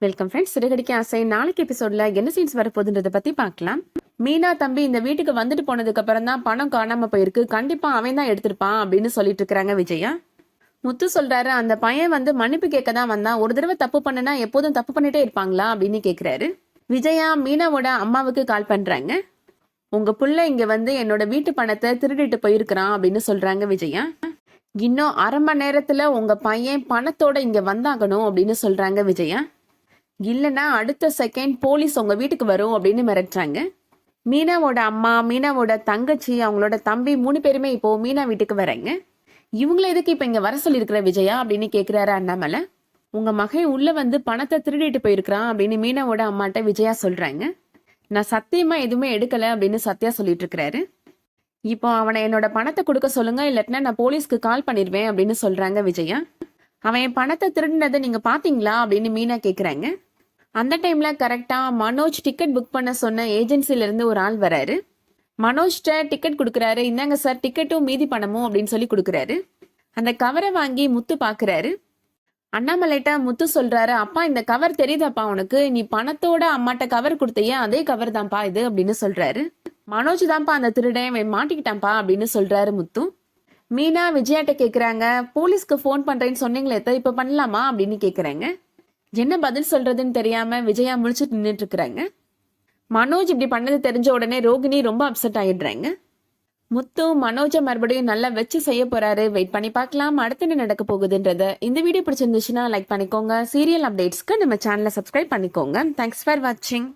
Welcome friends. சிறுகடிக்க ஆசை நாளைக்கு எபிசோட்ல என்ன சீன்ஸ் வரப்போகுதுன்றதை பத்தி பார்க்கலாம். மீனா தம்பி இந்த வீட்டுக்கு வந்துட்டு போனதுக்கு அப்புறம் தான் பணம் காணாம போயிருக்கு, கண்டிப்பா அவன் தான் எடுத்திருப்பான் அப்படின்னு சொல்லிட்டு இருக்கிறாங்க விஜயா. முத்து சொல்றாரு, அந்த பையன் வந்து மன்னிப்பு கேட்க தான் வந்தான், ஒரு தடவை தப்பு பண்ணுனா எப்போதும் தப்பு பண்ணிட்டே இருப்பாங்களா அப்படின்னு கேட்கிறாரு. விஜயா மீனாவோட அம்மாவுக்கு கால் பண்றாங்க. உங்க புள்ள இங்க வந்து என்னோட வீட்டு பணத்தை திருடிட்டு போயிருக்கிறான் அப்படின்னு சொல்றாங்க விஜயா. இன்னும் அரை மணி நேரத்துல உங்க பையன் பணத்தோட இங்க வந்தாகணும் அப்படின்னு சொல்றாங்க விஜயா. இல்லைன்னா அடுத்த செகண்ட் போலீஸ் உங்க வீட்டுக்கு வரும் அப்படின்னு மிரட்டுறாங்க. மீனாவோட அம்மா, மீனாவோட தங்கச்சி, அவங்களோட தம்பி 3 பேருமே இப்போ மீனா வீட்டுக்கு வராங்க. இவங்கள எதுக்கு இப்ப இங்க வர சொல்லியிருக்கிற விஜயா அப்படின்னு கேக்குறாரு அண்ணாமலை. உங்க மகன் உள்ள வந்து பணத்தை திருடிட்டு போயிருக்கிறான் அப்படின்னு மீனாவோட அம்மாட்ட விஜயா சொல்றாங்க. நான் சத்தியமா எதுவுமே எடுக்கல அப்படின்னு சத்யா சொல்லிட்டு இருக்கிறாரு. இப்போ அவனை என்னோட பணத்தை கொடுக்க சொல்லுங்க, இல்லாட்டினா நான் போலீஸ்க்கு கால் பண்ணிடுவேன் அப்படின்னு சொல்றாங்க விஜயா. அவன் என் பணத்தை திருடினதை நீங்க பாத்தீங்களா அப்படின்னு மீனா கேக்குறாங்க. அந்த டைம்ல கரெக்டா மனோஜ் டிக்கெட் புக் பண்ண சொன்ன ஏஜென்சில இருந்து ஒரு ஆள் வராரு. மனோஜ்ட டிக்கெட் கொடுக்குறாரு. இந்தாங்க சார் டிக்கெட்டும் மீதி பணமும் அப்படின்னு சொல்லி கொடுக்குறாரு. அந்த கவரை வாங்கி முத்து பாக்குறாரு. அண்ணாமலைட்ட முத்து சொல்றாரு, அப்பா இந்த கவர் தெரியுதாப்பா உனக்கு, நீ பணத்தோட அம்மாட்ட கவர் கொடுத்தையே அதே கவர் தான்ப்பா இது அப்படின்னு சொல்றாரு. மனோஜ் தான்ப்பா அந்த திருடன், மாட்டிக்கிட்டான்ப்பா அப்படின்னு சொல்றாரு முத்து. மீனா விஜயாட்ட கேக்குறாங்க, போலீஸ்க்கு போன் பண்றேன்னு சொன்னீங்களே, இப்ப பண்ணலாமா அப்படின்னு கேக்குறாங்க. என்ன பதில் சொல்றதுன்னு தெரியாம விஜயா முழிச்சுட்டு நின்றுட்டு இருக்கிறாங்க. மனோஜ் இப்படி பண்ணது தெரிஞ்ச உடனே ரோகிணி ரொம்ப அப்செட் ஆயிடுறாங்க. முத்து மனோஜை மறுபடியும் நல்லா வச்சு செய்ய போறாரு. வெயிட் பண்ணி பார்க்கலாம் அடுத்து என்ன நடக்க போகுதுன்றத. இந்த வீடியோ பிடிச்சிருந்துச்சுன்னா லைக் பண்ணிக்கோங்க. சீரியல் அப்டேட்ஸ்க்கு நம்ம சேனலை சப்ஸ்கிரைப் பண்ணிக்கோங்க. தேங்க்ஸ் ஃபார் வாட்சிங்.